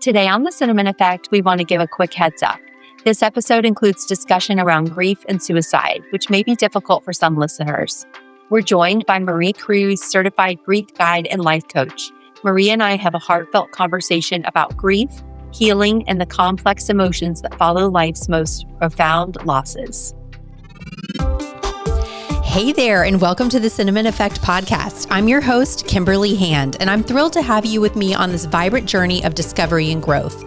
Today on The Cinnamon Effect, we want to give a quick heads up. This episode includes discussion around grief and suicide, which may be difficult for some listeners. We're joined by Marie Cruz, certified grief guide and life coach. Marie and I have a heartfelt conversation about grief, healing, and the complex emotions that follow life's most profound losses. Hey there, and welcome to the Cinnamon Effect podcast. I'm your host, Kimberly, and I'm thrilled to have you with me on this vibrant journey of discovery and growth.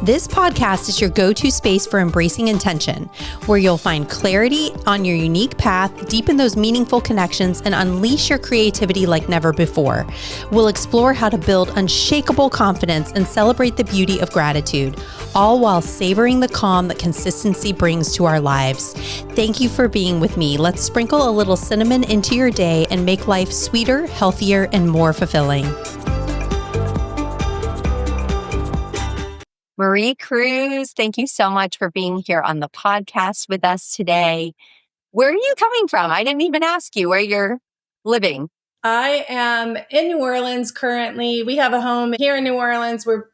This podcast is your go-to space for embracing intention, where you'll find clarity on your unique path, deepen those meaningful connections, and unleash your creativity like never before. We'll explore how to build unshakable confidence and celebrate the beauty of gratitude, all while savoring the calm that consistency brings to our lives. Thank you for being with me. Let's sprinkle a little cinnamon into your day and make life sweeter, healthier, and more fulfilling. Marie Cruz, thank you so much for being here on the podcast with us today. Where are you coming from? I didn't even ask you where you're living. I am in New Orleans currently. We have a home here in New Orleans. We're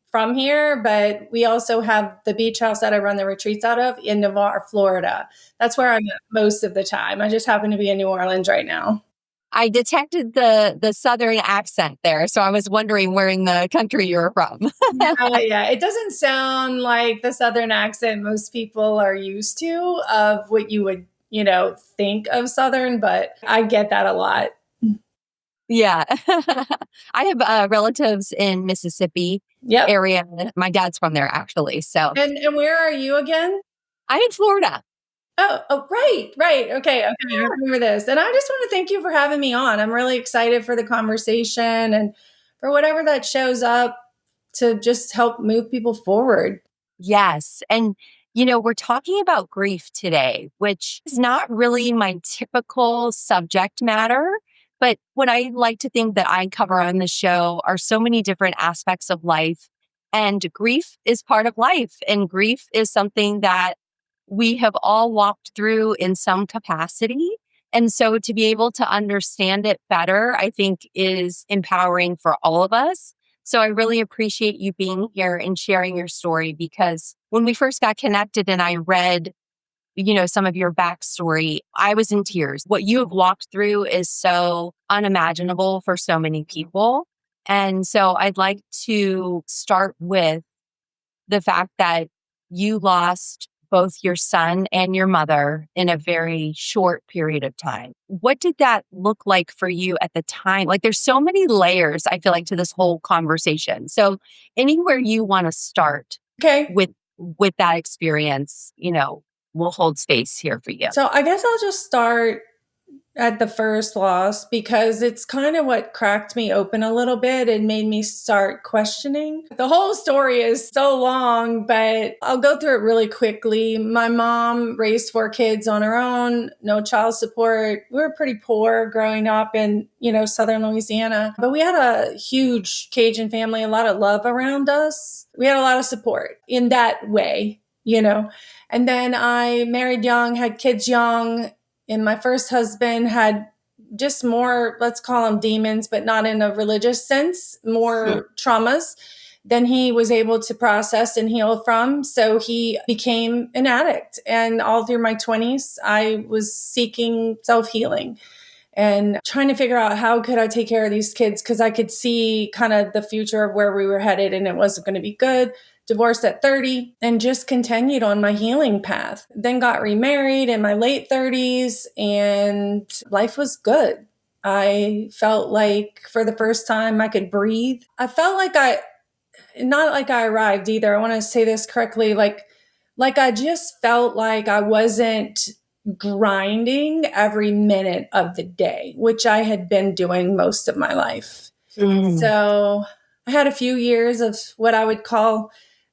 from here, but we also have the beach house that I run the retreats out of in Navarre, Florida. That's where I'm at most of the time. I just happen to be in New Orleans right now. I detected the Southern accent there, so I was wondering where in the country you're from. Yeah, it doesn't sound like the Southern accent most people are used to of what you would, think of Southern, but I get that a lot. Yeah. I have relatives in Mississippi area. My dad's from there, actually. So, and where are you again? I'm in Florida. Oh, right. Okay, I remember this. And I just want to thank you for having me on. I'm really excited for the conversation and for whatever that shows up to just help move people forward. Yes. And, we're talking about grief today, which is not really my typical subject matter. But what I like to think that I cover on the show are so many different aspects of life. And grief is part of life. And grief is something that we have all walked through in some capacity. And so to be able to understand it better, I think is empowering for all of us. So I really appreciate you being here and sharing your story, because when we first got connected and I read, some of your backstory, I was in tears. What you have walked through is so unimaginable for so many people. And so I'd like to start with the fact that you lost both your son and your mother in a very short period of time. What did that look like for you at the time? Like, there's so many layers, I feel like, to this whole conversation. So anywhere you want to start with that experience, we'll hold space here for you. So I guess I'll just start at the first loss, because it's kind of what cracked me open a little bit and made me start questioning. The whole story is so long, but I'll go through it really quickly. My mom raised 4 kids on her own, no child support. We were pretty poor growing up in, Southern Louisiana, but we had a huge Cajun family, a lot of love around us. We had a lot of support in that way, And then I married young, had kids young. And my first husband had just more, let's call them demons, but not in a religious sense, more traumas than he was able to process and heal from. So he became an addict. And all through my 20s, I was seeking self-healing and trying to figure out how could I take care of these kids, because I could see kind of the future of where we were headed and it wasn't going to be good. Divorced at 30 and just continued on my healing path. Then got remarried in my late 30s and life was good. I felt like for the first time I could breathe. I felt like not like I arrived either. I want to say this correctly. Like I just felt like I wasn't grinding every minute of the day, which I had been doing most of my life. So I had a few years of what I would call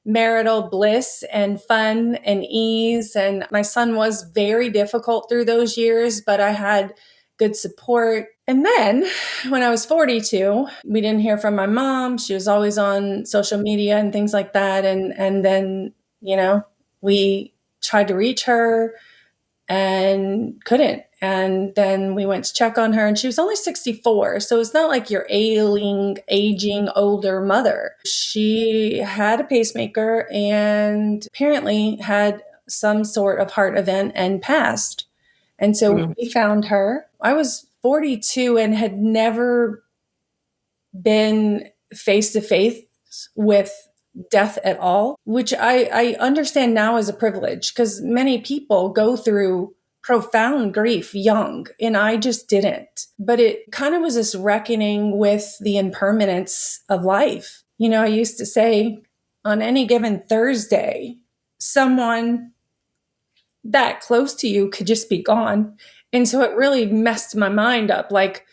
marital bliss and fun and ease. And my son was very difficult through those years, but I had good support. And then when I was 42, we didn't hear from my mom. She was always on social media and things like that. And then, we tried to reach her and couldn't. And then we went to check on her, and she was only 64. So it's not like your ailing, aging, older mother. She had a pacemaker and apparently had some sort of heart event and passed. And so we found her. I was 42 and had never been face to face with death at all, which I understand now as a privilege, because many people go through profound grief young, and I just didn't. But it kind of was this reckoning with the impermanence of life. You know, I used to say on any given Thursday, someone that close to you could just be gone. And so it really messed my mind up. Like,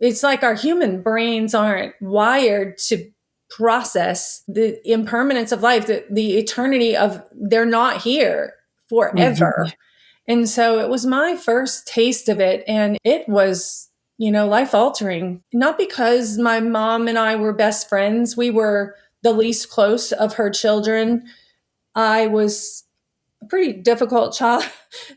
it's like our human brains aren't wired to process the impermanence of life, the eternity of they're not here forever. And so it was my first taste of it. And it was, you know, life altering. Not because my mom and I were best friends, we were the least close of her children. I was a pretty difficult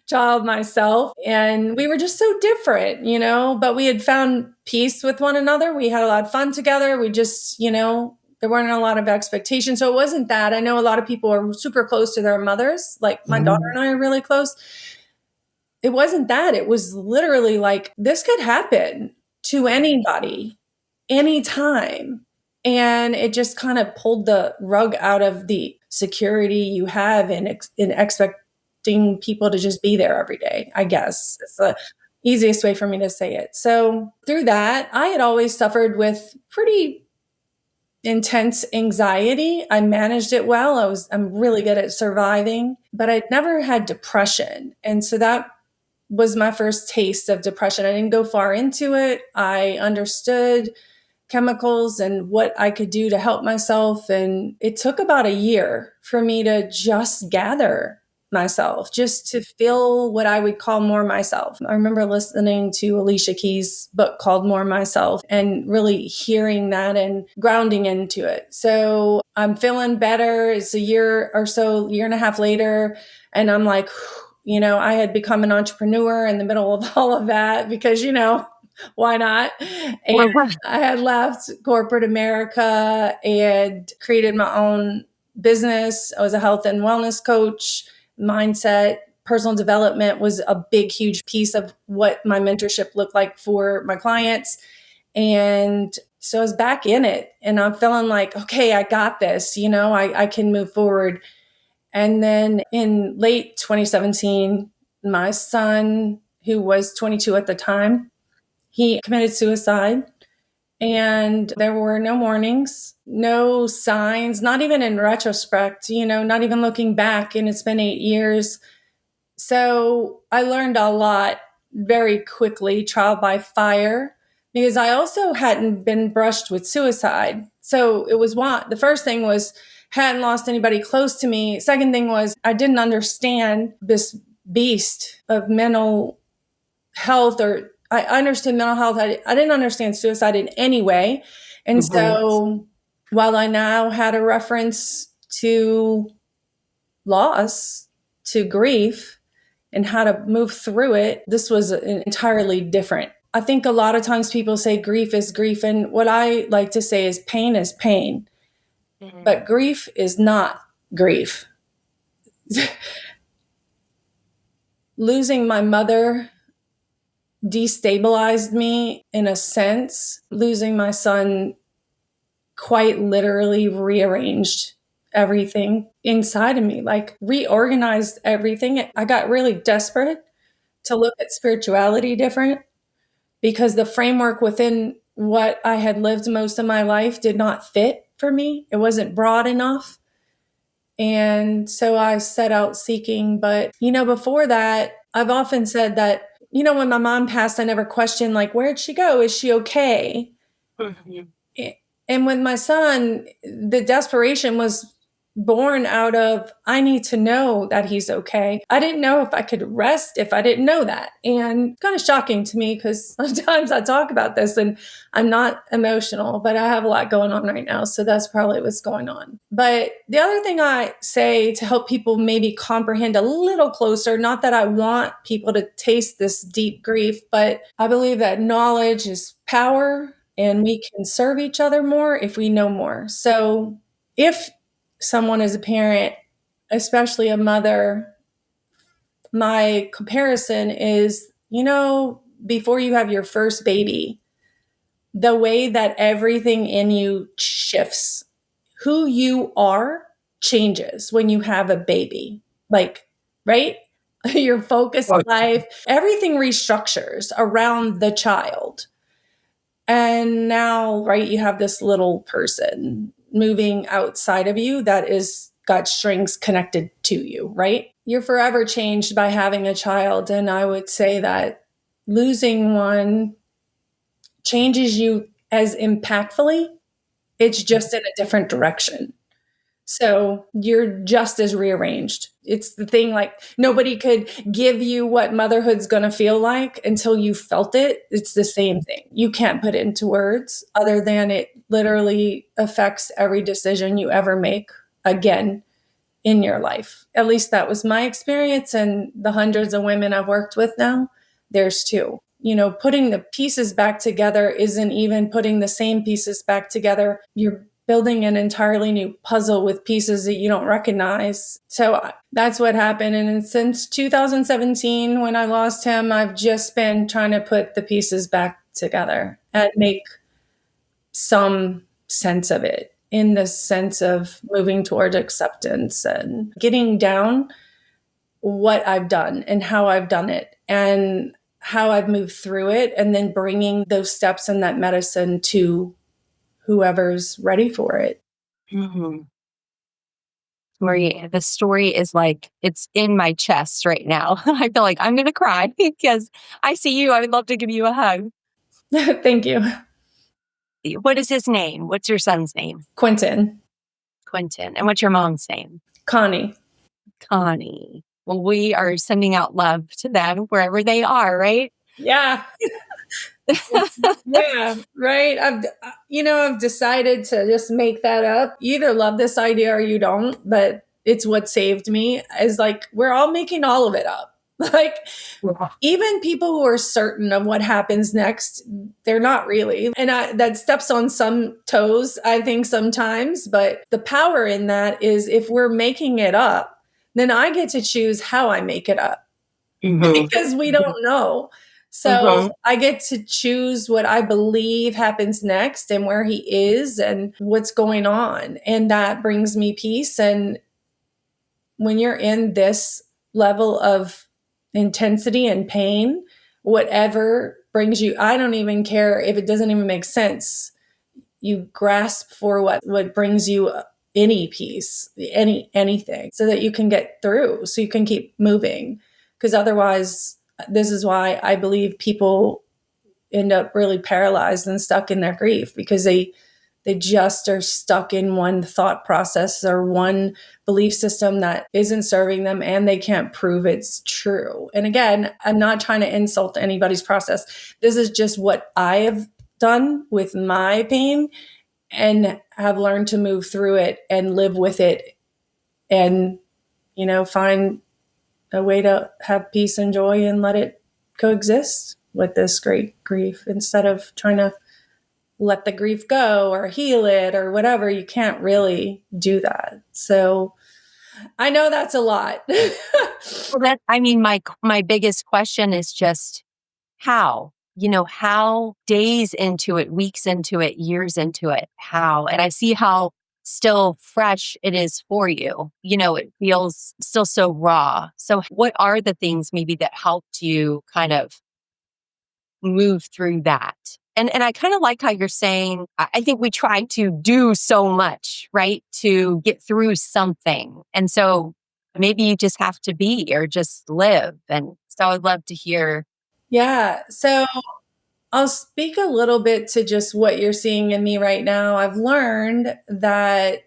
child myself, and we were just so different, you know, but we had found peace with one another. We had a lot of fun together. We just, you know, there weren't a lot of expectations. So it wasn't that. I know a lot of people are super close to their mothers, like my daughter and I are really close. It wasn't that. It was literally like, this could happen to anybody anytime. And it just kind of pulled the rug out of the security you have in expecting people to just be there every day, I guess. It's the easiest way for me to say it. So through that, I had always suffered with pretty intense anxiety. I managed it well. I'm really good at surviving, but I'd never had depression. And so that was my first taste of depression. I didn't go far into it. I understood chemicals and what I could do to help myself. And it took about a year for me to just gather myself, just to feel what I would call more myself. I remember listening to Alicia Keys' book called More Myself and really hearing that and grounding into it. So I'm feeling better. It's a year or so, year and a half later. And I'm like, you know, I had become an entrepreneur in the middle of all of that because, you know, why not? And I had left corporate America and created my own business. I was a health and wellness coach. Mindset, personal development was a big, huge piece of what my mentorship looked like for my clients. And so I was back in it, and I'm feeling like, okay, I got this, you know, I can move forward. And then in late 2017, my son, who was 22 at the time, he committed suicide. And there were no warnings, no signs, not even in retrospect, you know, not even looking back. And it's been 8 years. So I learned a lot very quickly, trial by fire, because I also hadn't been brushed with suicide. So it was the first thing was, hadn't lost anybody close to me. Second thing was, I didn't understand this beast of mental health, or I understood mental health. I didn't understand suicide in any way. And so while I now had a reference to loss, to grief, and how to move through it, this was entirely different. I think a lot of times people say grief is grief. And what I like to say is pain, but grief is not grief. Losing my mother destabilized me in a sense. Losing my son quite literally rearranged everything inside of me, like reorganized everything. I got really desperate to look at spirituality different because the framework within what I had lived most of my life did not fit for me. It wasn't broad enough. And so I set out seeking. But, you know, before that, I've often said that, you know, when my mom passed, I never questioned, like, where'd she go? Is she okay? And with my son, the desperation was born out of, I need to know that he's okay. I didn't know if I could rest if I didn't know that. And kind of shocking to me because sometimes I talk about this and I'm not emotional, but I have a lot going on right now. So that's probably what's going on. But the other thing I say to help people maybe comprehend a little closer, not that I want people to taste this deep grief, but I believe that knowledge is power and we can serve each other more if we know more. So if someone is a parent, especially a mother, my comparison is, before you have your first baby, the way that everything in you shifts. Who you are changes when you have a baby. Like, right? Your focus in life, everything restructures around the child. And now, right, you have this little person moving outside of you that is got strings connected to you, right? You're forever changed by having a child. And I would say that losing one changes you as impactfully. It's just in a different direction. So you're just as rearranged. It's the thing, like nobody could give you what motherhood's going to feel like until you felt it. It's the same thing. You can't put it into words other than it literally affects every decision you ever make again in your life. At least that was my experience. And the hundreds of women I've worked with now, there's two. Putting the pieces back together isn't even putting the same pieces back together. You're building an entirely new puzzle with pieces that you don't recognize. So that's what happened. And since 2017, when I lost him, I've just been trying to put the pieces back together and make some sense of it, in the sense of moving toward acceptance and getting down what I've done and how I've done it and how I've moved through it, and then bringing those steps and that medicine to whoever's ready for it. Mm-hmm. Marie, the story is like, it's in my chest right now. I feel like I'm going to cry because I see you. I would love to give you a hug. Thank you. What is his name? What's your son's name? Quentin. Quentin. And what's your mom's name? Connie. Connie. Well, we are sending out love to them wherever they are, right? Yeah. Yeah, right. I've decided to just make that up. You either love this idea or you don't, but it's what saved me. Is like we're all making all of it up. Like even people who are certain of what happens next, they're not really. And that steps on some toes, I think sometimes, but the power in that is if we're making it up, then I get to choose how I make it up. Mm-hmm. Because we don't know. So I get to choose what I believe happens next and where he is and what's going on. And that brings me peace. And when you're in this level of intensity and pain, whatever brings you, I don't even care if it doesn't even make sense. You grasp for what brings you any peace, anything, so that you can get through, so you can keep moving. Because otherwise, this is why I believe people end up really paralyzed and stuck in their grief, because they just are stuck in one thought process or one belief system that isn't serving them, and they can't prove it's true. And again, I'm not trying to insult anybody's process. This is just what I have done with my pain and have learned to move through it and live with it and, find a way to have peace and joy and let it coexist with this great grief instead of trying to let the grief go or heal it or whatever. You can't really do that. So I know that's a lot. Well, my biggest question is just how, how days into it, weeks into it, years into it, how, and I see how still fresh it is for you. It feels still so raw. So what are the things maybe that helped you kind of move through that? And I kind of like how you're saying, I think we try to do so much, right, to get through something. And so maybe you just have to be or just live. And so I'd love to hear. Yeah. So I'll speak a little bit to just what you're seeing in me right now. I've learned that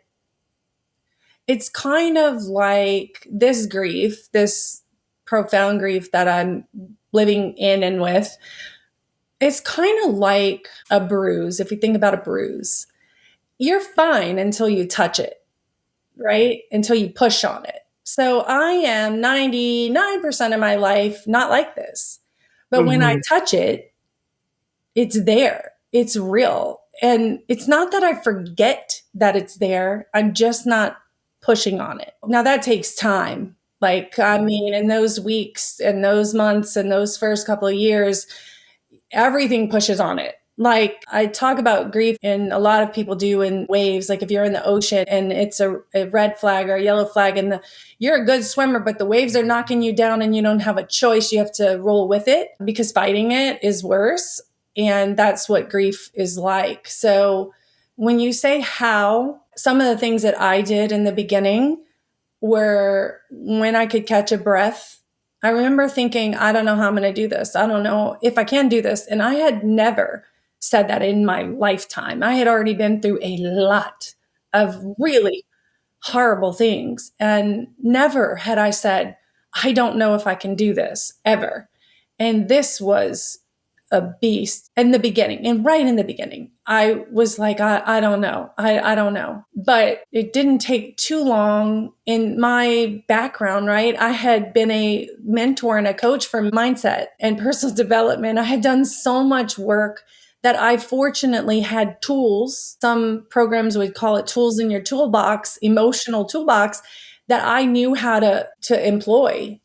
It's kind of like this grief, this profound grief that I'm living in and with. It's kind of like a bruise. If you think about a bruise, you're fine until you touch it, right? Until you push on it. So I am 99% of my life not like this. But when I Hmm. touch it, it's there. It's real. And it's not that I forget that it's there. I'm just not pushing on it. Now that takes time. Like, I mean, in those weeks and those months and those first couple of years, everything pushes on it. Like, I talk about grief, and a lot of people do in waves. Like, if you're in the ocean and it's a red flag or a yellow flag, and you're a good swimmer, but the waves are knocking you down and you don't have a choice. You have to roll with it because fighting it is worse. And that's what grief is like. So, when you say how, some of the things that I did in the beginning were when I could catch a breath. I remember thinking, I don't know how I'm going to do this. I don't know if I can do this. And I had never said that in my lifetime. I had already been through a lot of really horrible things. And never had I said, I don't know if I can do this ever. And this was a beast in the beginning. And right in the beginning, I was like, I don't know. I don't know. But it didn't take too long in my background, right? I had been a mentor and a coach for mindset and personal development. I had done so much work that I fortunately had tools. Some programs would call it tools in your toolbox, emotional toolbox, that I knew how to employ,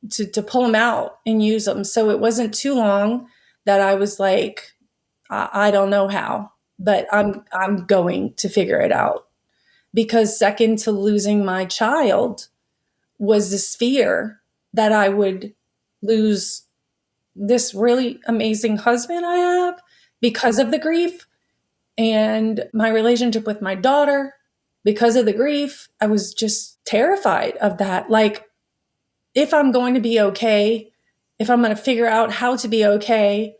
to pull them out and use them. So it wasn't too long that I was like, I don't know how, but I'm going to figure it out. Because second to losing my child was this fear that I would lose this really amazing husband I have because of the grief, and my relationship with my daughter because of the grief. I was just terrified of that. Like, if I'm going to be okay, if I'm going to figure out how to be okay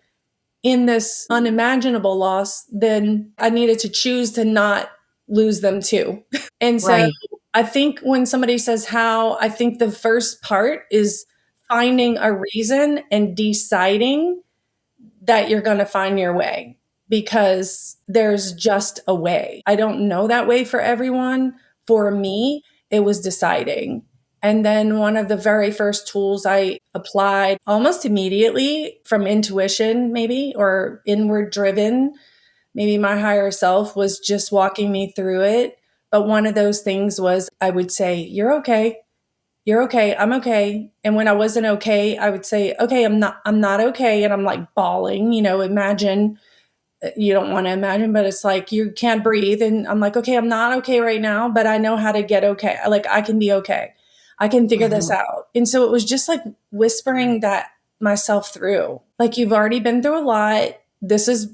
in this unimaginable loss, then I needed to choose to not lose them too. And so Right. I think when somebody says how, I think the first part is finding a reason and deciding that you're going to find your way, because there's just a way. I don't know that way for everyone. For me, it was deciding. And then one of the very first tools I applied almost immediately from intuition, maybe, or inward driven, maybe my higher self was just walking me through it. But one of those things was I would say, You're okay. You're okay. I'm okay. And when I wasn't okay, I would say, okay, I'm not okay. And I'm like bawling, imagine, you don't want to imagine, but it's like you can't breathe. And I'm like, okay, I'm not okay right now, but I know how to get okay. Like, I can be okay. I can figure this Hmm. out. And so it was just like whispering that myself through. Like, you've already been through a lot. This is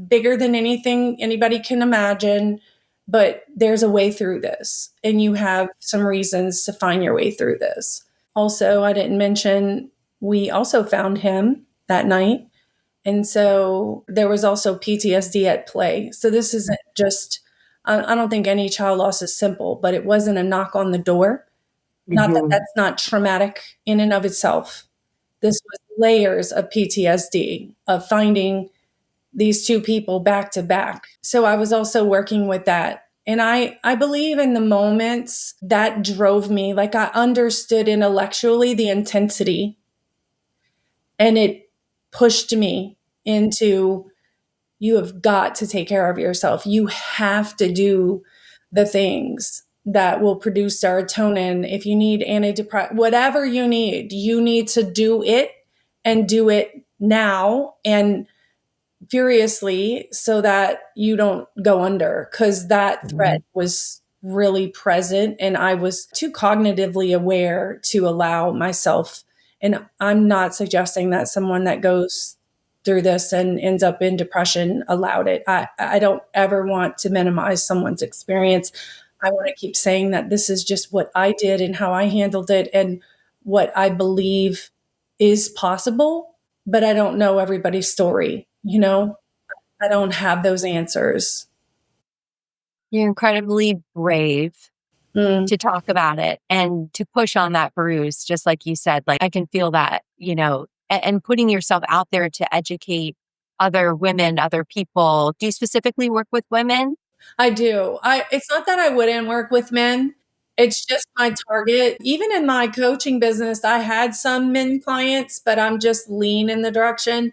bigger than anything anybody can imagine, but there's a way through this, and you have some reasons to find your way through this. Also, I didn't mention, we also found him that night. And so there was also PTSD at play. So this isn't just, I don't think any child loss is simple, but it wasn't a knock on the door. Not that Hmm. that's not traumatic in and of itself. This was layers of PTSD, of finding these two people back to back. So I was also working with that. And I believe in the moments that drove me, like, I understood intellectually the intensity, and it pushed me into, you have got to take care of yourself. You have to do the things that will produce serotonin. If you need antidepressant, whatever you need to do it, and do it now and furiously, so that you don't go under, because that threat was really present and I was too cognitively aware to allow myself. And I'm not suggesting that someone that goes through this and ends up in depression allowed it. I don't ever want to minimize someone's experience. I want to keep saying that this is just what I did and how I handled it and what I believe is possible, but I don't know everybody's story, I don't have those answers. You're incredibly brave. Mm. to talk about it and to push on that bruise, just like you said. Like, I can feel that, and putting yourself out there to educate other women, other people. Do you specifically work with women? I do. It's not that I wouldn't work with men. It's just my target. Even in my coaching business, I had some men clients, but I'm just lean in the direction.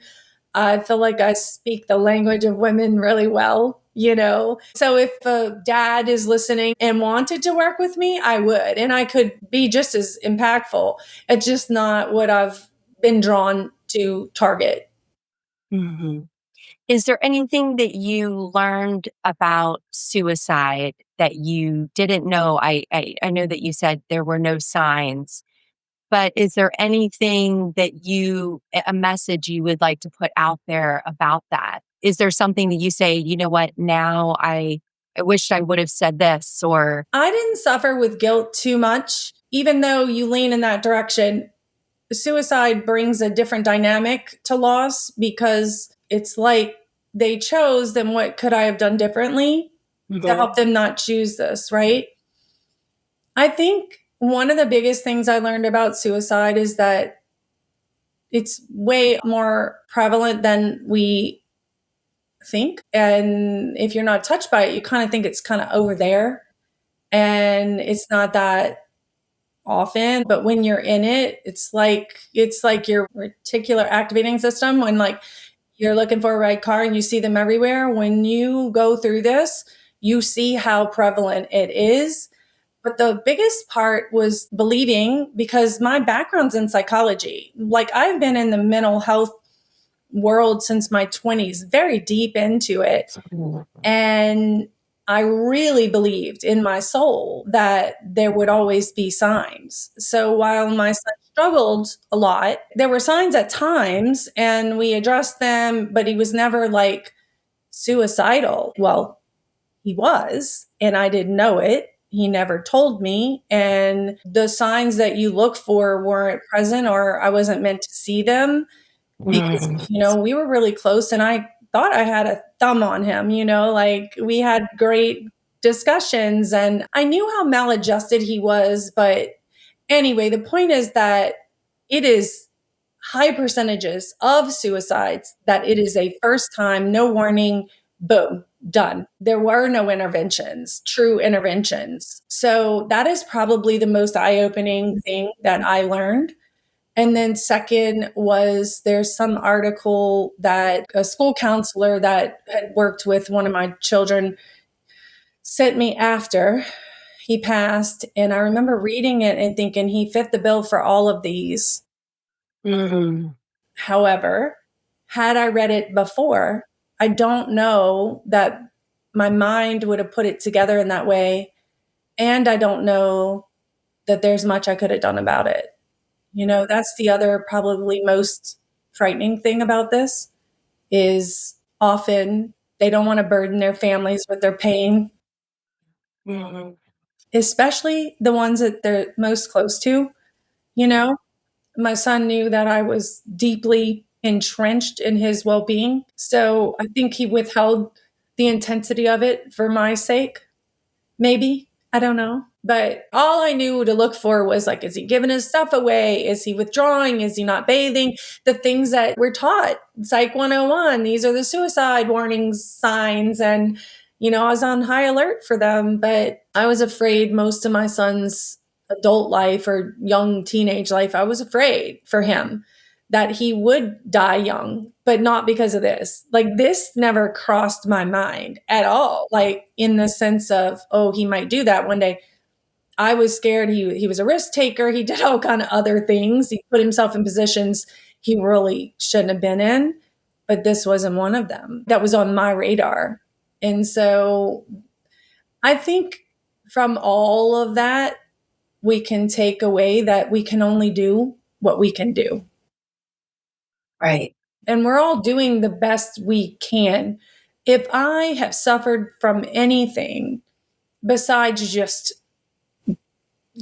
I feel like I speak the language of women really well, you know? So if a dad is listening and wanted to work with me, I would, and I could be just as impactful. It's just not what I've been drawn to target. Mhm. Is there anything that you learned about suicide that you didn't know? I know that you said there were no signs, but is there anything that a message you would like to put out there about that? Is there something that you say, you know what, now I wished I would have said this, or I didn't suffer with guilt too much, even though you lean in that direction. Suicide brings a different dynamic to loss because it's like they chose, then what could I have done differently to Mhm. help them not choose this, right? I think one of the biggest things I learned about suicide is that it's way more prevalent than we think. And if you're not touched by it, you kind of think it's kind of over there. And it's not that often, but when you're in it, it's like your reticular activating system when like you're looking for a red car and you see them everywhere. When you go through this, you see how prevalent it is. But the biggest part was believing, because my background's in psychology. Like I've been in the mental health world since my 20s, very deep into it. And I really believed in my soul that there would always be signs. So while my son struggled a lot, there were signs at times and we addressed them, but he was never like suicidal. Well, he was, and I didn't know it. He never told me. And the signs that you look for weren't present, or I wasn't meant to see them because, Mhm. we were really close and I thought I had a thumb on him, like we had great discussions and I knew how maladjusted he was. But anyway, the point is that it is high percentages of suicides that it is a first time, no warning, boom, done. There were no interventions, true interventions. So that is probably the most eye opening thing that I learned. And then, second, was there's some article that a school counselor that had worked with one of my children sent me after he passed. And I remember reading it and thinking he fit the bill for all of these. Mhm. However, had I read it before, I don't know that my mind would have put it together in that way. And I don't know that there's much I could have done about it. That's the other probably most frightening thing about this is often they don't want to burden their families with their pain, Mhm. especially the ones that they're most close to. You know, my son knew that I was deeply entrenched in his well being. So I think he withheld the intensity of it for my sake. Maybe. I don't know. But all I knew to look for was like, is he giving his stuff away? Is he withdrawing? Is he not bathing? The things that we're taught, Psych 101, these are the suicide warning signs. And, I was on high alert for them, but I was afraid most of my son's adult life or young teenage life, I was afraid for him that he would die young, but not because of this. Like this never crossed my mind at all. Like in the sense of, oh, he might do that one day. I was scared. He was a risk taker. He did all kind of other things. He put himself in positions he really shouldn't have been in, but this wasn't one of them that was on my radar. And so I think from all of that, we can take away that we can only do what we can do. Right. And we're all doing the best we can. If I have suffered from anything besides just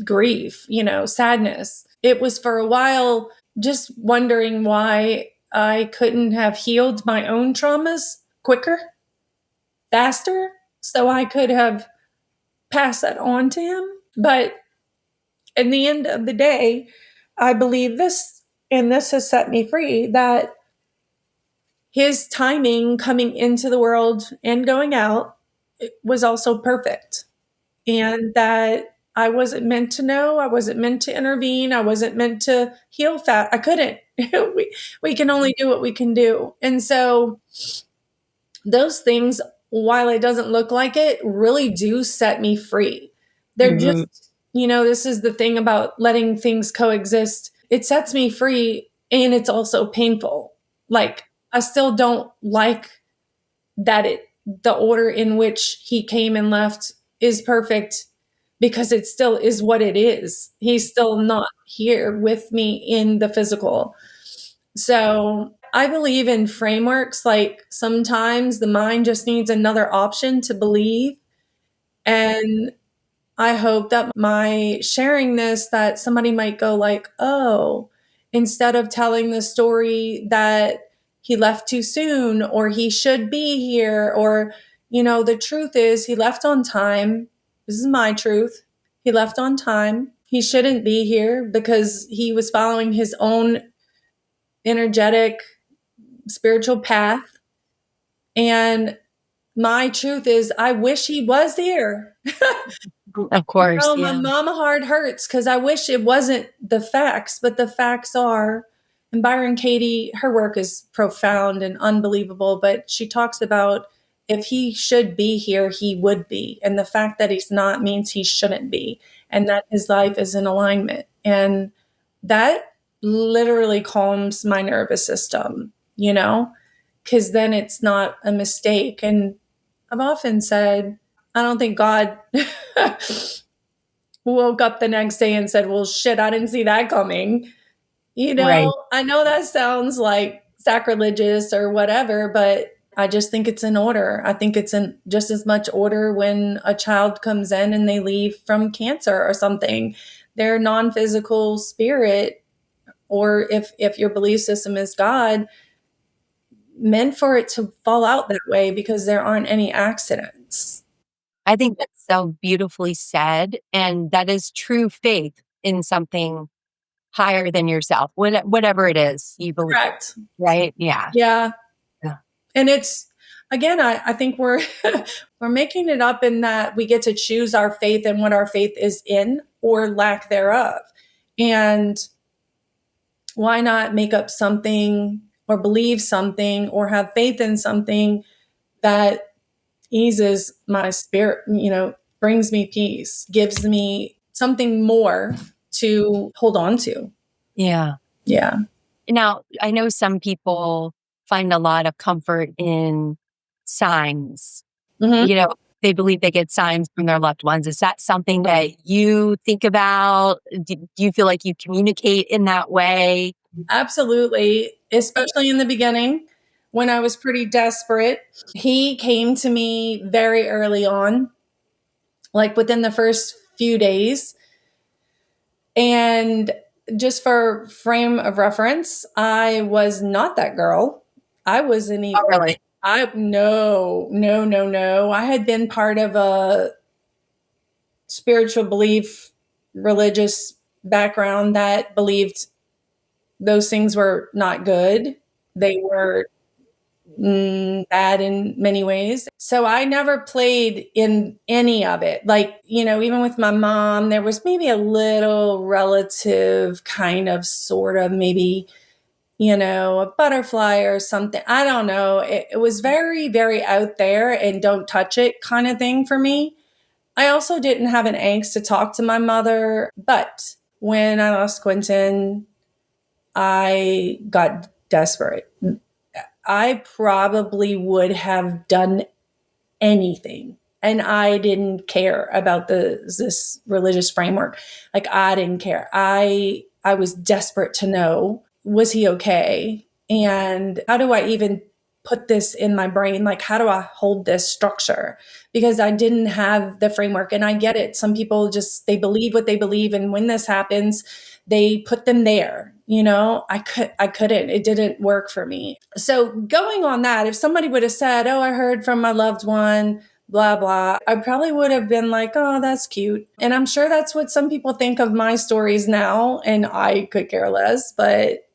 grief, sadness, it was for a while just wondering why I couldn't have healed my own traumas quicker, faster, so I could have passed that on to him. But in the end of the day, I believe this, and this has set me free, that his timing coming into the world and going out was also perfect. And that I wasn't meant to know, I wasn't meant to intervene, I wasn't meant to heal fat. I couldn't. We can only do what we can do. And so those things, while it doesn't look like it, really do set me free. They're Mhm. just, this is the thing about letting things coexist. It sets me free and it's also painful. Like, I still don't like that the order in which he came and left is perfect, because it still is what it is. He's still not here with me in the physical. So I believe in frameworks. Like, sometimes the mind just needs another option to believe. And I hope that my sharing this, that somebody might go like, oh, instead of telling the story that he left too soon or he should be here, or, the truth is he left on time. This is my truth. He left on time. He shouldn't be here because he was following his own energetic spiritual path. And my truth is, I wish he was here. Of course. Oh, my Yeah. mama heart hurts because I wish it wasn't the facts, but the facts are. And Byron Katie, her work is profound and unbelievable, but she talks about if he should be here, he would be. And the fact that he's not means he shouldn't be, and that his life is in alignment. And that literally calms my nervous system, because then it's not a mistake. And I've often said, I don't think God woke up the next day and said, well, shit, I didn't see that coming. Right. I know that sounds like sacrilegious or whatever, but I just think it's in order. I think it's in just as much order when a child comes in and they leave from cancer or something. Their non-physical spirit, or if your belief system is God, meant for it to fall out that way because there aren't any accidents. I think that's so beautifully said. And that is true faith in something higher than yourself, whatever it is you believe, Correct. right? Yeah. Yeah. Yeah. And it's, again, I think we're we're making it up in that we get to choose our faith and what our faith is in, or lack thereof. And why not make up something or believe something or have faith in something that eases my spirit, brings me peace, gives me something more to hold on to. Yeah. Yeah. Now, I know some people find a lot of comfort in signs. Mhm. You know, they believe they get signs from their loved ones. Is that something that you think about? Do you feel like you communicate in that way? Absolutely, especially in the beginning when I was pretty desperate. He came to me very early on, like within the first few days. And just for frame of reference, I was not that girl. I wasn't even, Oh, really? no, no, no, no. I had been part of a spiritual belief, religious background that believed those things were not good. They were bad in many ways. So I never played in any of it. Like, even with my mom, there was maybe a little relative kind of sort of maybe, a butterfly or something. I don't know. It was very, very out there and don't touch it kind of thing for me. I also didn't have an angst to talk to my mother. But when I lost Quentin, I got desperate. I probably would have done anything. And I didn't care about this religious framework. Like, I didn't care. I was desperate to know, was he okay? And how do I even put this in my brain? Like, how do I hold this structure? Because I didn't have the framework. And I get it. Some people just, they believe what they believe, and when this happens, they put them there. I couldn't. It didn't work for me. So going on that, if somebody would have said, "Oh, I heard from my loved one blah, blah. I probably would have been like, oh, that's cute. And I'm sure that's what some people think of my stories now. And I could care less. But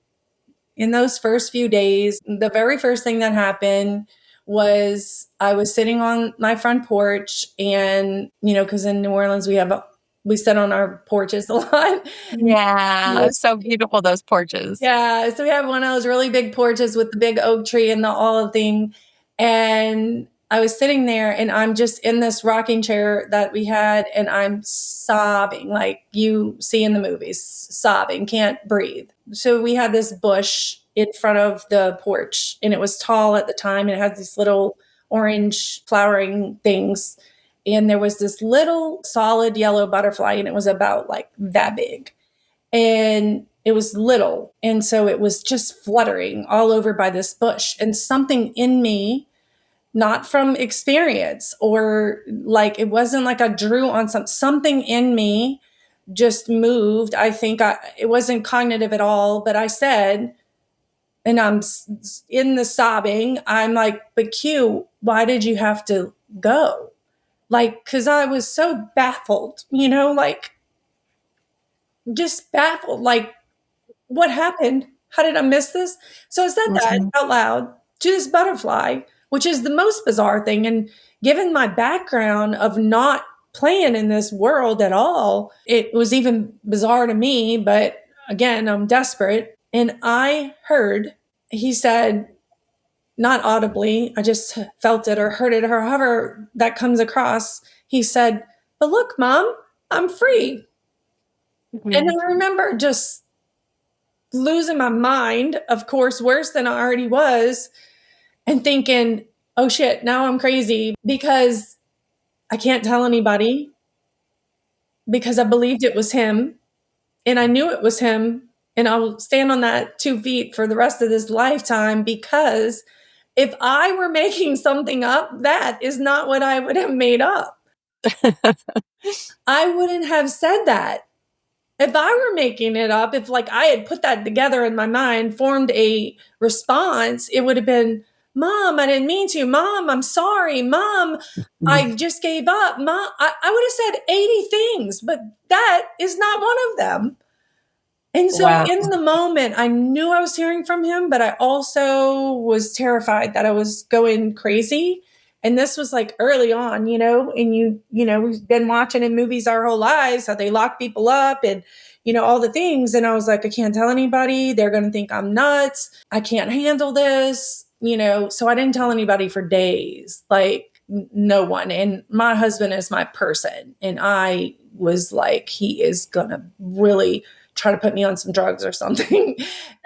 in those first few days, the very first thing that happened was I was sitting on my front porch and, because in New Orleans we sit on our porches a lot. Yeah. So beautiful, those porches. Yeah, so we have one of those really big porches with the big oak tree and the olive thing. And I was sitting there and I'm just in this rocking chair that we had and I'm sobbing like you see in the movies, sobbing, can't breathe. So we had this bush in front of the porch and it was tall at the time and it had these little orange flowering things. And there was this little solid yellow butterfly and it was about like that big. And it was little. And so it was just fluttering all over by this bush. And something in me, not from experience or like it wasn't like I drew on something in me just moved. I think it wasn't cognitive at all, but I said, and I'm in the sobbing, I'm like, but Q, why did you have to go? Like, cause I was so baffled, like just baffled. Like, what happened? How did I miss this? So I said that Mhm. out loud to this butterfly, which is the most bizarre thing. And given my background of not playing in this world at all, it was even bizarre to me. But again, I'm desperate. And I heard, he said, not audibly, I just felt it or heard it or however that comes across. He said, but look, mom, I'm free. And Mhm. I remember just losing my mind, of course, worse than I already was, and thinking, oh shit, now I'm crazy because I can't tell anybody because I believed it was him and I knew it was him. And I'll stand on that 2 feet for the rest of this lifetime because if I were making something up, that is not what I would have made up. I wouldn't have said that. If I were making it up, if like I had put that together in my mind, formed a response, it would have been, Mom, I didn't mean to. Mom, I'm sorry. Mom, Mhm. I just gave up. Mom, I would have said 80 things, but that is not one of them. And so Wow. in the moment, I knew I was hearing from him, but I also was terrified that I was going crazy. And this was like early on, and we've been watching in movies our whole lives how they lock people up and, all the things. And I was like, I can't tell anybody. They're going to think I'm nuts. I can't handle this, So I didn't tell anybody for days, like no one. And my husband is my person. And I was like, he is going to really try to put me on some drugs or something.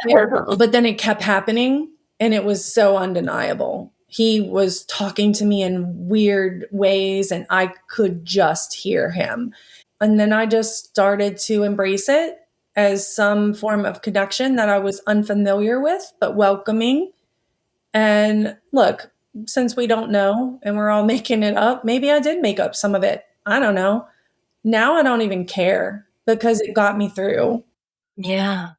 But then it kept happening and it was so undeniable. He was talking to me in weird ways and I could just hear him. And then I just started to embrace it as some form of connection that I was unfamiliar with, but welcoming. And look, since we don't know and we're all making it up, maybe I did make up some of it. I don't know. Now I don't even care because it got me through. Yeah.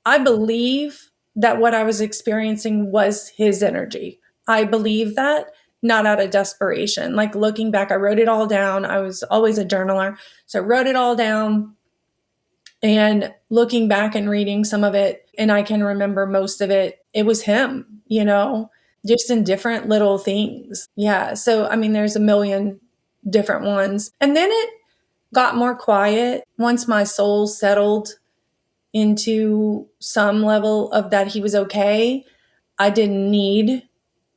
I believe that what I was experiencing was his energy. I believe that, not out of desperation. Like looking back, I wrote it all down. I was always a journaler. So I wrote it all down and looking back and reading some of it, and I can remember most of it, it was him, just in different little things. Yeah. So, I mean, there's a million different ones. And then it got more quiet once my soul settled into some level of that he was okay. I didn't need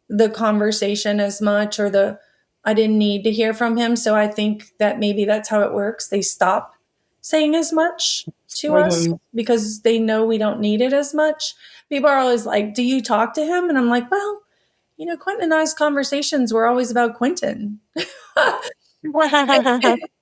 the conversation as much I didn't need to hear from him. So I think that maybe that's how it works. They stop saying as much to us Mhm. because they know we don't need it as much. People are always like, do you talk to him? And I'm like, well, Quentin and I's conversations were always about Quentin.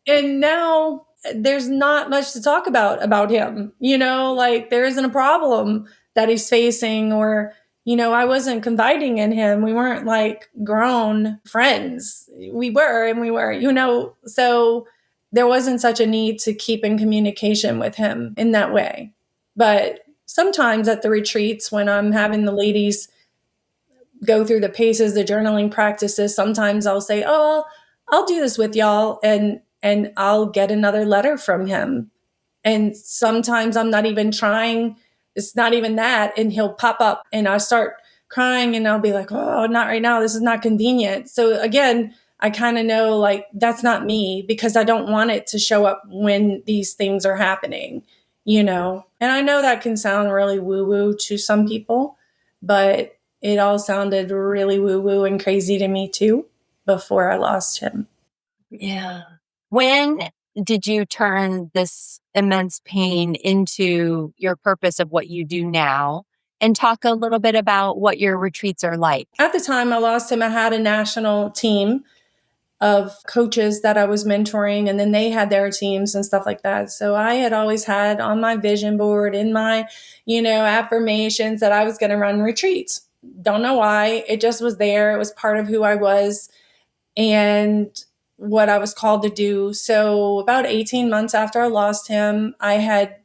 And now there's not much to talk about him, like there isn't a problem that he's facing or, I wasn't confiding in him. We weren't like grown friends. We were, and we were, so there wasn't such a need to keep in communication with him in that way. But sometimes at the retreats when I'm having the ladies go through the paces, the journaling practices, sometimes I'll say, oh, I'll do this with y'all, and I'll get another letter from him. And sometimes I'm not even trying. It's not even that. And he'll pop up and I start crying and I'll be like, oh, not right now. This is not convenient. So again, I kind of know like that's not me because I don't want it to show up when these things are happening, you know? And I know that can sound really woo woo to some people, but it all sounded really woo woo and crazy to me too before I lost him. Yeah. When did you turn this immense pain into your purpose of what you do now? And talk a little bit about what your retreats are like. At the time I lost him, I had a national team of coaches that I was mentoring, and then they had their teams and stuff like that. So I had always had on my vision board in my, affirmations that I was going to run retreats. Don't know why. It just was there. It was part of who I was and what I was called to do. So about 18 months after I lost him, I had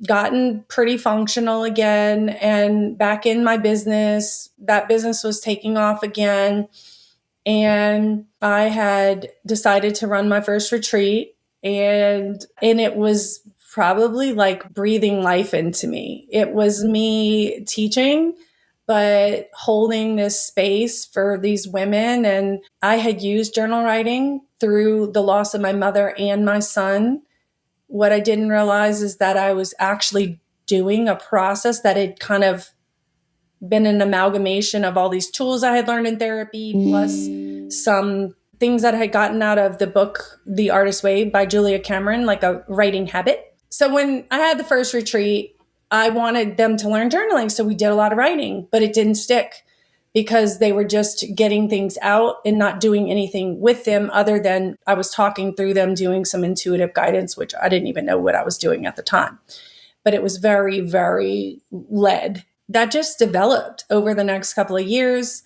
gotten pretty functional again and back in my business. That business was taking off again. And I had decided to run my first retreat, and it was probably like breathing life into me. It was me teaching, but holding this space for these women. And I had used journal writing through the loss of my mother and my son. What I didn't realize is that I was actually doing a process that had kind of been an amalgamation of all these tools I had learned in therapy, plus some things that I had gotten out of the book, The Artist's Way by Julia Cameron, like a writing habit. So when I had the first retreat, I wanted them to learn journaling. So we did a lot of writing, but it didn't stick because they were just getting things out and not doing anything with them other than I was talking through them, doing some intuitive guidance, which I didn't even know what I was doing at the time. But it was very, very led. That just developed over the next couple of years.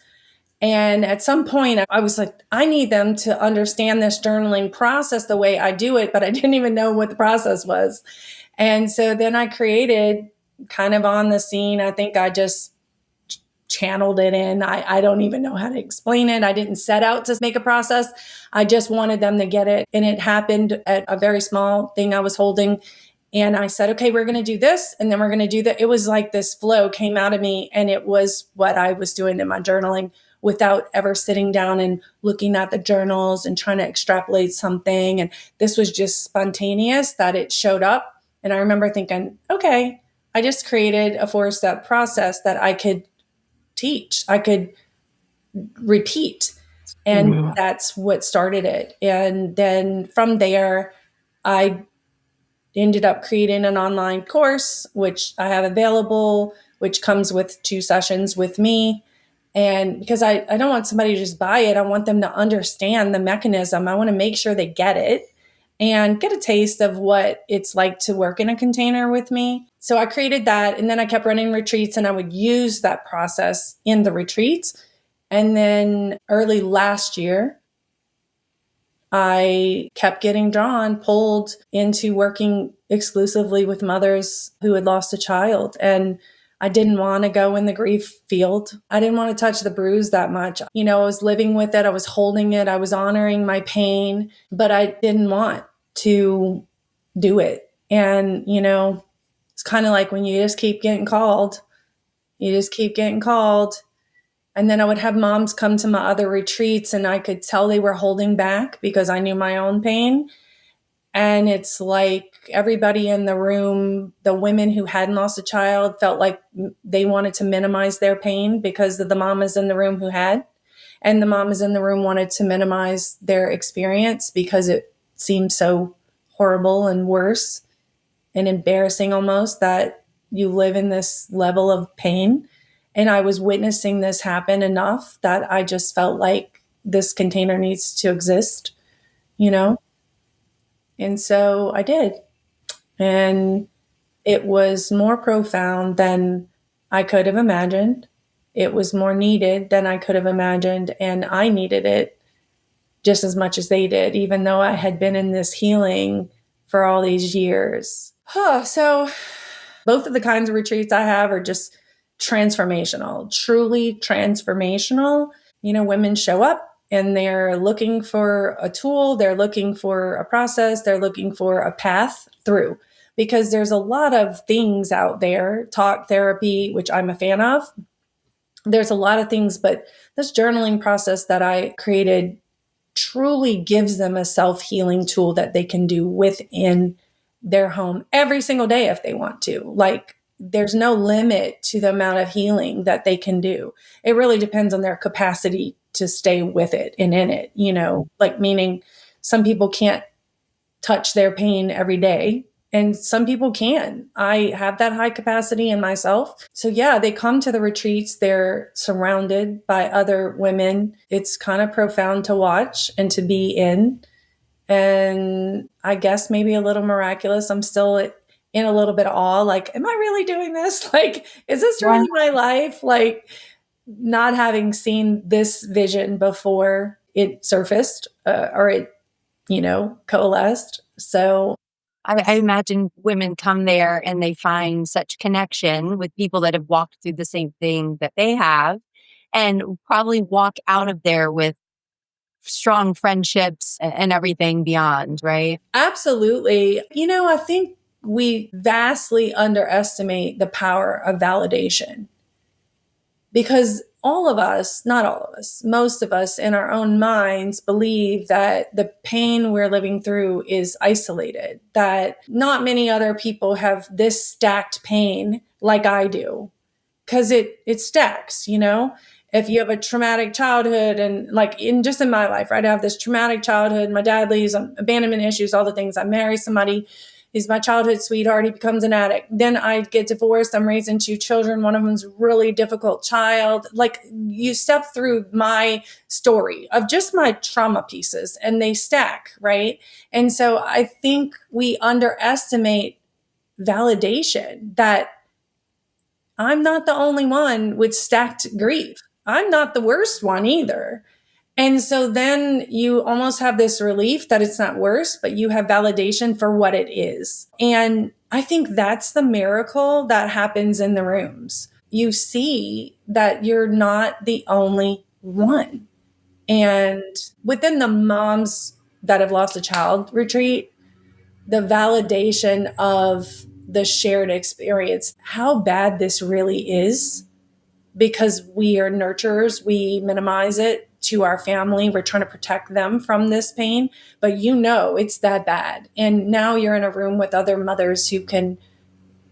And at some point, I was like, I need them to understand this journaling process the way I do it, but I didn't even know what the process was. And so then I created kind of on the scene. I think I just channeled it in. I don't even know how to explain it. I didn't set out to make a process. I just wanted them to get it. And it happened at a very small thing I was holding. And I said, okay, we're going to do this. And then we're going to do that. It was like this flow came out of me. And it was what I was doing in my journaling without ever sitting down and looking at the journals and trying to extrapolate something. And this was just spontaneous that it showed up. And I remember thinking, okay, I just created a 4-step process that I could teach, I could repeat. And that's what started it. And then from there, I ended up creating an online course, which I have available, which comes with 2 sessions with me. And because I don't want somebody to just buy it, I want them to understand the mechanism. I want to make sure they get it and get a taste of what it's like to work in a container with me. So I created that, and then I kept running retreats, and I would use that process in the retreats. And then early last year, I kept getting pulled into working exclusively with mothers who had lost a child. And I didn't want to go in the grief field. I didn't want to touch the bruise that much. I was living with it. I was holding it. I was honoring my pain, but I didn't want to do it. And, it's kind of like when you just keep getting called, you just keep getting called. And then I would have moms come to my other retreats, and I could tell they were holding back because I knew my own pain. And it's like everybody in the room, the women who hadn't lost a child, felt like they wanted to minimize their pain because of the mamas in the room who had. And the mamas in the room wanted to minimize their experience because it seemed so horrible and worse and embarrassing almost that you live in this level of pain. And I was witnessing this happen enough that I just felt like this container needs to exist, And so I did. And it was more profound than I could have imagined. It was more needed than I could have imagined. And I needed it just as much as they did, even though I had been in this healing for all these years. So both of the kinds of retreats I have are just transformational, truly transformational. Women show up and they're looking for a tool, they're looking for a process, they're looking for a path through. Because there's a lot of things out there, talk therapy, which I'm a fan of. There's a lot of things, but this journaling process that I created truly gives them a self-healing tool that they can do within their home every single day if they want to. Like, there's no limit to the amount of healing that they can do. It really depends on their capacity to stay with it and in it, like, meaning some people can't touch their pain every day. And some people can. I have that high capacity in myself. So yeah, they come to the retreats. They're surrounded by other women. It's kind of profound to watch and to be in. And I guess maybe a little miraculous. I'm still in a little bit of awe. Like, am I really doing this? Like, is this really my life? Like, not having seen this vision before it surfaced or it coalesced. So I imagine women come there and they find such connection with people that have walked through the same thing that they have, and probably walk out of there with strong friendships and everything beyond, right? absolutely. I think we vastly underestimate the power of validation, because all of us, not all of us, most of us in our own minds believe that the pain we're living through is isolated, that not many other people have this stacked pain like I do, because it stacks. If you have a traumatic childhood, and like in my life, right, I have this traumatic childhood, my dad leaves, abandonment issues, all the things. I marry somebody, he's my childhood sweetheart, he becomes an addict. Then I get divorced, I'm raising two children, one of them's a really difficult child. Like, you step through my story of just my trauma pieces, and they stack, right? And so I think we underestimate validation, that I'm not the only one with stacked grief. I'm not the worst one either. And so then you almost have this relief that it's not worse, but you have validation for what it is. And I think that's the miracle that happens in the rooms. You see that you're not the only one. And within the moms that have lost a child retreat, the validation of the shared experience, how bad this really is, because we are nurturers, we minimize it to our family. We're trying to protect them from this pain, but it's that bad. And now you're in a room with other mothers who can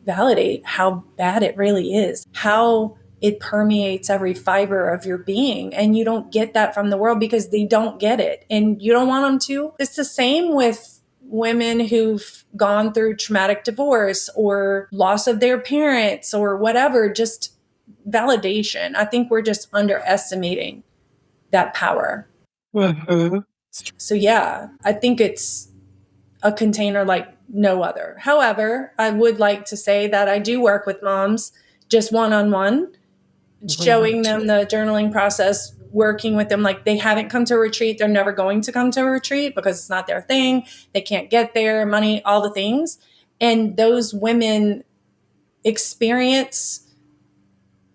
validate how bad it really is, how it permeates every fiber of your being. And you don't get that from the world because they don't get it. And you don't want them to. It's the same with women who've gone through traumatic divorce or loss of their parents or whatever, just validation. I think we're just underestimating that power. Mm-hmm. So yeah, I think it's a container like no other. However, I would like to say that I do work with moms just one-on-one, showing them the journaling process, working with them. Like, they haven't come to a retreat. They're never going to come to a retreat because it's not their thing. They can't get there, money, all the things. And those women experience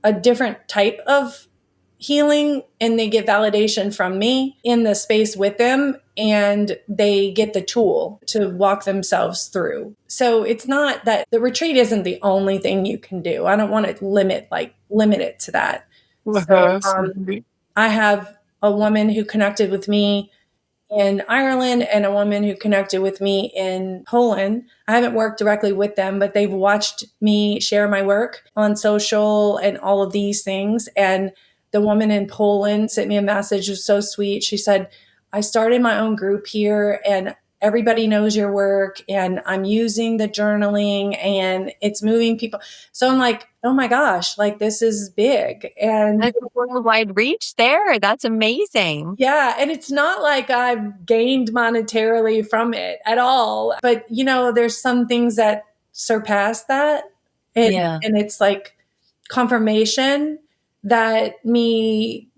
a different type of healing, and they get validation from me in the space with them, and they get the tool to walk themselves through. So it's not that the retreat isn't the only thing you can do. I don't want to limit it to that. So, I have a woman who connected with me in Ireland and a woman who connected with me in Poland. I haven't worked directly with them, but they've watched me share my work on social and all of these things. And the woman in Poland sent me a message. It was so sweet. She said, I started my own group here, and everybody knows your work, and I'm using the journaling, and it's moving people. So I'm like, oh my gosh, like, this is big. And That's a worldwide reach there. That's amazing. yeah, and it's not like I've gained monetarily from it at all. But, there's some things that surpass that. And it's like confirmation that me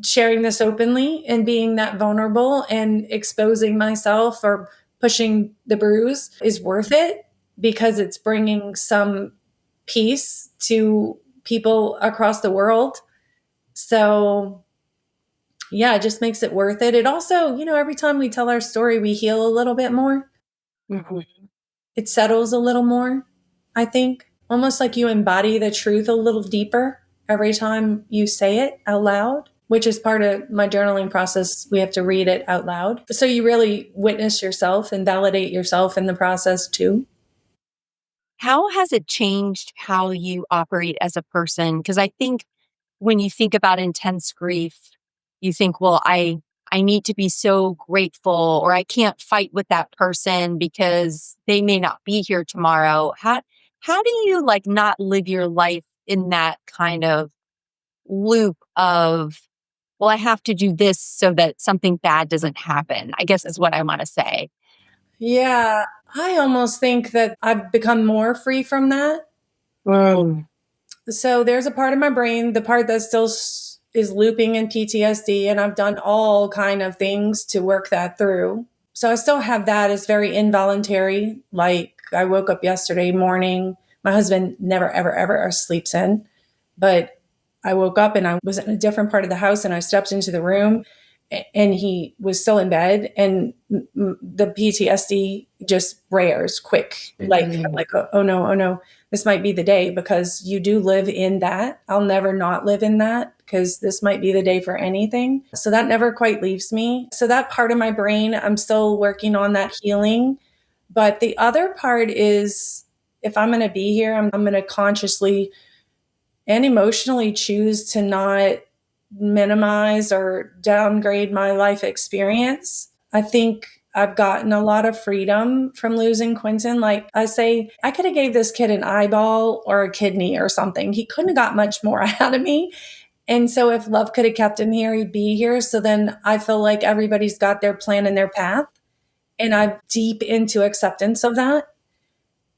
sharing this openly and being that vulnerable and exposing myself or pushing the bruise is worth it, because it's bringing some peace to people across the world. So yeah, it just makes it worth it. It also, every time we tell our story, we heal a little bit more. Mhm. It settles a little more, I think. Almost like you embody the truth a little deeper every time you say it out loud, which is part of my journaling process. We have to read it out loud. So you really witness yourself and validate yourself in the process too. How has it changed how you operate as a person? Because I think when you think about intense grief, you think, well, I need to be so grateful, or I can't fight with that person because they may not be here tomorrow. How do you like not live your life in that kind of loop of, well, I have to do this so that something bad doesn't happen, I guess is what I want to say. Yeah, I almost think that I've become more free from that. Mm. So there's a part of my brain, the part that still is looping in PTSD, and I've done all kind of things to work that through. So I still have that as very involuntary. Like I woke up yesterday morning. My husband never, ever, ever sleeps in, but I woke up and I was in a different part of the house and I stepped into the room and he was still in bed and the PTSD just rares quick. Like, I'm like, oh no, oh no, this might be the day because you do live in that. I'll never not live in that because this might be the day for anything. So that never quite leaves me. So that part of my brain, I'm still working on that healing. But the other part is if I'm going to be here, I'm going to consciously and emotionally choose to not minimize or downgrade my life experience. I think I've gotten a lot of freedom from losing Quentin. Like I say, I could have gave this kid an eyeball or a kidney or something. He couldn't have got much more out of me. And so if love could have kept him here, he'd be here. So then I feel like everybody's got their plan and their path. And I'm deep into acceptance of that.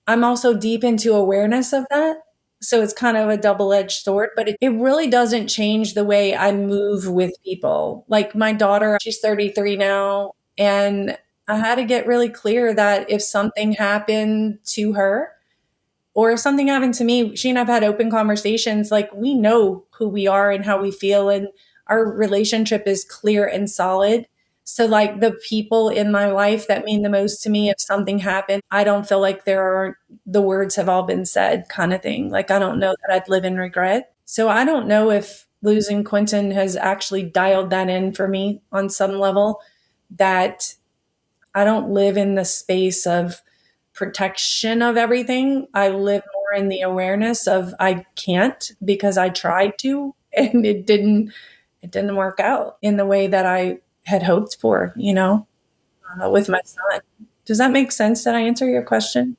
I'm also deep into awareness of that. So it's kind of a double edged sword, but it really doesn't change the way I move with people. Like my daughter, she's 33 now, and I had to get really clear that if something happened to her, or if something happened to me, she and I've had open conversations. Like we know who we are and how we feel, and our relationship is clear and solid. So, like the people in my life that mean the most to me, if something happened, I don't feel like the words have all been said kind of thing. Like, I don't know that I'd live in regret. So, I don't know if losing Quentin has actually dialed that in for me on some level that I don't live in the space of protection of everything. I live more in the awareness of I can't because I tried to and it didn't work out in the way that I had hoped for, with my son. Does that make sense? Did I answer your question?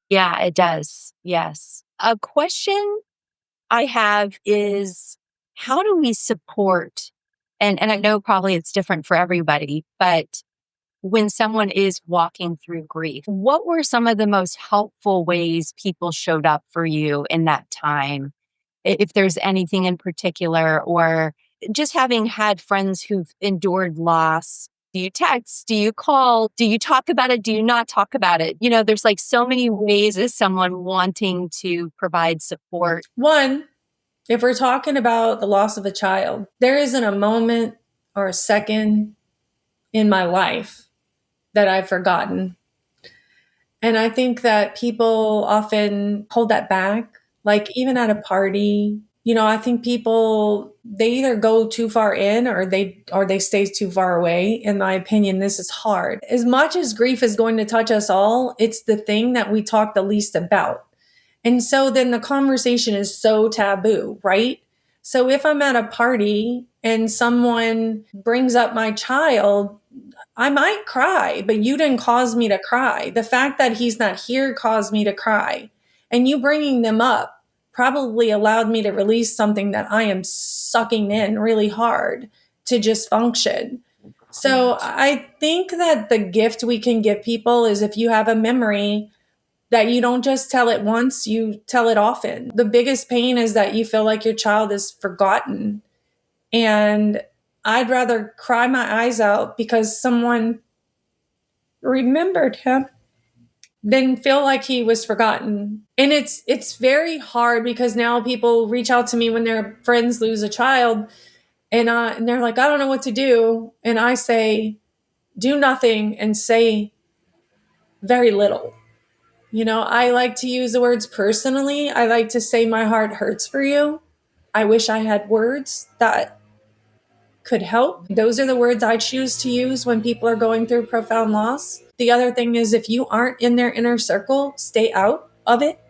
Yeah, it does. Yes. A question I have is, how do we support, and I know probably it's different for everybody, but when someone is walking through grief, what were some of the most helpful ways people showed up for you in that time? If there's anything in particular, or just having had friends who've endured loss. Do you text? Do you call? Do you talk about it? Do you not talk about it? There's like so many ways as someone wanting to provide support. One, if we're talking about the loss of a child, there isn't a moment or a second in my life that I've forgotten. And I think that people often hold that back, like even at a party. I think people they either go too far in or they stay too far away. In my opinion, this is hard. As much as grief is going to touch us all, it's the thing that we talk the least about. And so then the conversation is so taboo, right? So if I'm at a party and someone brings up my child, I might cry, but you didn't cause me to cry. The fact that he's not here caused me to cry. And you bringing them up probably allowed me to release something that I am sucking in really hard to just function. So I think that the gift we can give people is if you have a memory that you don't just tell it once, you tell it often. The biggest pain is that you feel like your child is forgotten. And I'd rather cry my eyes out because someone remembered him than feel like he was forgotten. And it's very hard because now people reach out to me when their friends lose a child And they're like, I don't know what to do. And I say, do nothing and say very little. I like to use the words personally. I like to say, my heart hurts for you. I wish I had words that could help. Those are the words I choose to use when people are going through profound loss. The other thing is, if you aren't in their inner circle, stay out of it.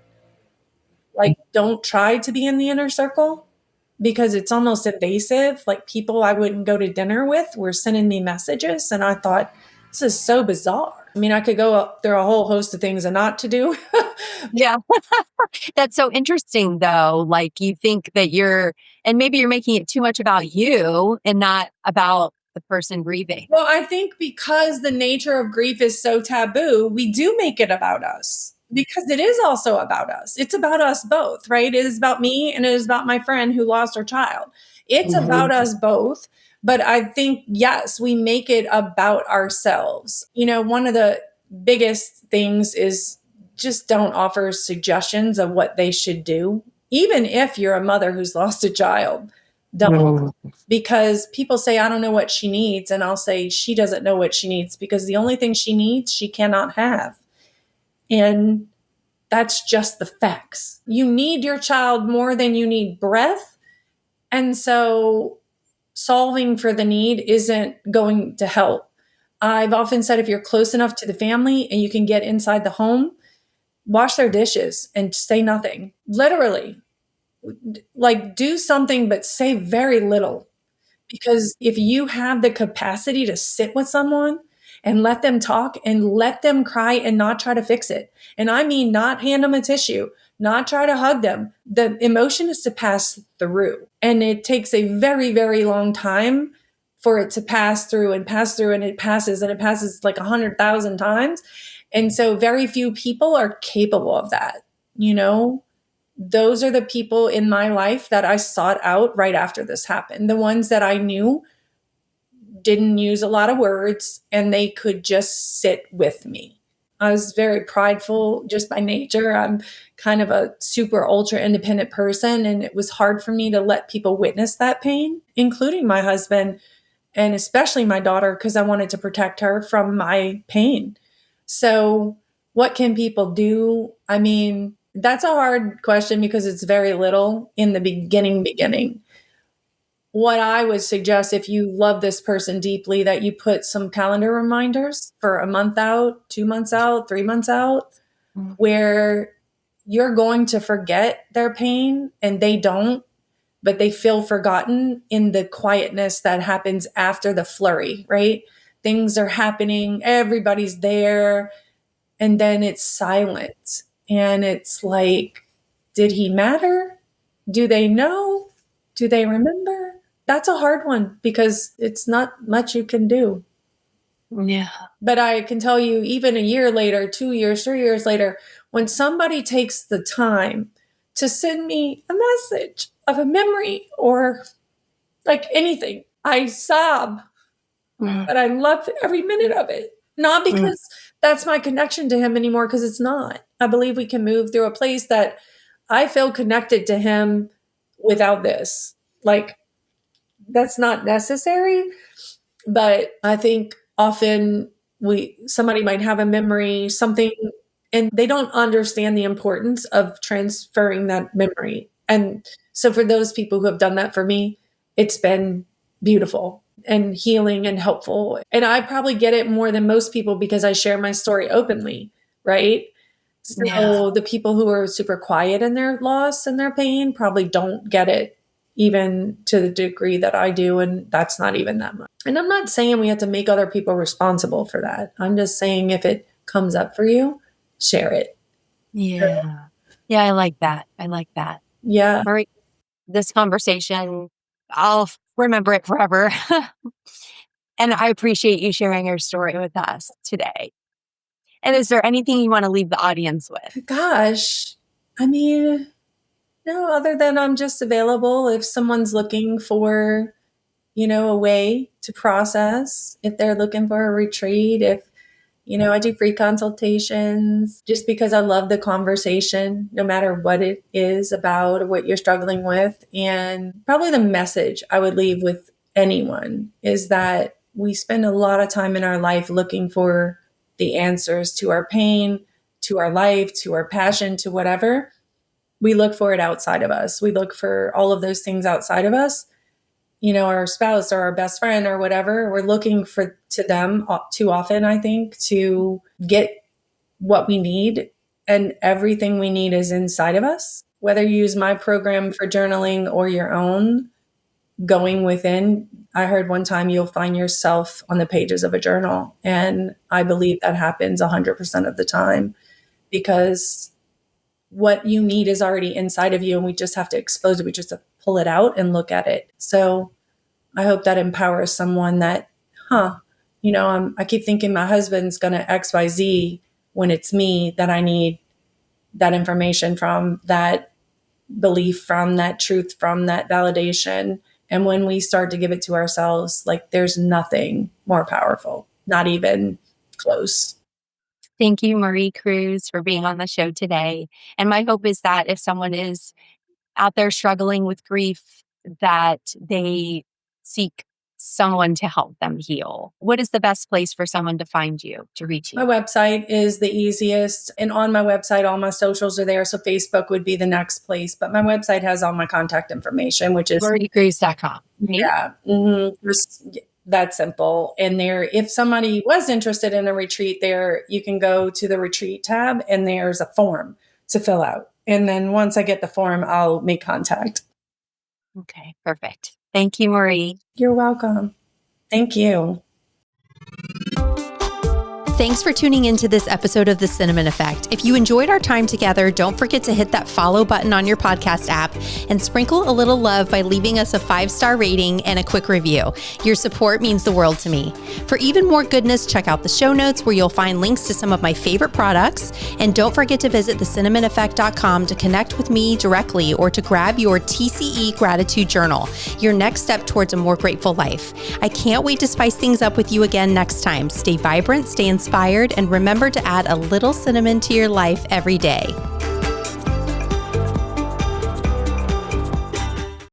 Like, don't try to be in the inner circle because it's almost invasive. Like, people I wouldn't go to dinner with were sending me messages, and I thought, this is so bizarre. I mean, I could go up there a whole host of things and not to do. Yeah. That's so interesting though. Like you think that and maybe you're making it too much about you and not about the person grieving. Well, I think because the nature of grief is so taboo, we do make it about us because it is also about us. It's about us both, right? It is about me and it is about my friend who lost her child. It's Mhm. about us both. But I think, yes, we make it about ourselves. One of the biggest things is just don't offer suggestions of what they should do. Even if you're a mother who's lost a child, don't. Because people say, I don't know what she needs. And I'll say, she doesn't know what she needs because the only thing she needs, she cannot have. And that's just the facts. You need your child more than you need breath. And so solving for the need isn't going to help. I've often said, if you're close enough to the family and you can get inside the home, wash their dishes and say nothing. Literally, like, do something, but say very little. Because if you have the capacity to sit with someone and let them talk and let them cry and not try to fix it, and I mean not hand them a tissue, not try to hug them, the emotion is to pass through. And it takes a very, very long time for it to pass through and pass through, and it passes like 100,000 times. And so very few people are capable of that, those are the people in my life that I sought out right after this happened. The ones that I knew didn't use a lot of words and they could just sit with me. I was very prideful just by nature. I'm kind of a super ultra independent person, and it was hard for me to let people witness that pain, including my husband and especially my daughter, because I wanted to protect her from my pain. So, what can people do? I mean, that's a hard question because it's very little in the beginning. What I would suggest, if you love this person deeply, that you put some calendar reminders for a month out, 2 months out, 3 months out, where you're going to forget their pain and they don't, but they feel forgotten in the quietness that happens after the flurry, right? Things are happening, everybody's there, and then it's silent. And it's like, did he matter? Do they know? Do they remember? That's a hard one because it's not much you can do. Yeah. But I can tell you, even a year later, 2 years, 3 years later, when somebody takes the time to send me a message of a memory or like anything, I sob, but I love every minute of it. Not because that's my connection to him anymore, because it's not. I believe we can move through a place that I feel connected to him without this. Like, that's not necessary. But I think often somebody might have a memory, something, and they don't understand the importance of transferring that memory. And so for those people who have done that for me, it's been beautiful and healing and helpful. And I probably get it more than most people because I share my story openly, right? Yeah. So the people who are super quiet in their loss and their pain probably don't get it even to the degree that I do. And that's not even that much. And I'm not saying we have to make other people responsible for that. I'm just saying if it comes up for you, share it. Yeah. Yeah. I like that. I like that. Yeah. Marie, this conversation, I'll remember it forever. And I appreciate you sharing your story with us today. And is there anything you want to leave the audience with? Gosh, I mean, no, other than I'm just available if someone's looking for, a way to process, if they're looking for a retreat, if, I do free consultations just because I love the conversation, no matter what it is about or what you're struggling with. And probably the message I would leave with anyone is that we spend a lot of time in our life looking for the answers to our pain, to our life, to our passion, to whatever. We look for it outside of us. We look for all of those things outside of us, our spouse or our best friend or whatever. We're looking to them too often, I think, to get what we need. And everything we need is inside of us. Whether you use my program for journaling or your own, going within, I heard one time you'll find yourself on the pages of a journal. And I believe that happens 100% of the time, because what you need is already inside of you, and we just have to expose it. We just have to pull it out and look at it. So I hope that empowers someone that, I keep thinking my husband's going to XYZ when it's me that I need that information from, that belief from, that truth from, that validation. And when we start to give it to ourselves, like, there's nothing more powerful, not even close. Thank you, Marie Cruz, for being on the show today. And my hope is that if someone is out there struggling with grief, that they seek someone to help them heal. What is the best place for someone to find you, to reach you? My website is the easiest. And on my website, all my socials are there. So Facebook would be the next place. But my website has all my contact information, which is mariecruz.com. Yeah. Just that simple. And there, if somebody was interested in a retreat there, you can go to the retreat tab and there's a form to fill out. And then once I get the form, I'll make contact. Okay, perfect. Thank you, Marie. You're welcome. Thank you. Thanks for tuning into this episode of The Cinnamon Effect. If you enjoyed our time together, don't forget to hit that follow button on your podcast app and sprinkle a little love by leaving us a 5-star rating and a quick review. Your support means the world to me. For even more goodness, check out the show notes where you'll find links to some of my favorite products. And don't forget to visit thecinnamoneffect.com to connect with me directly or to grab your TCE gratitude journal, your next step towards a more grateful life. I can't wait to spice things up with you again next time. Stay vibrant, stay inspired, and remember to add a little cinnamon to your life every day.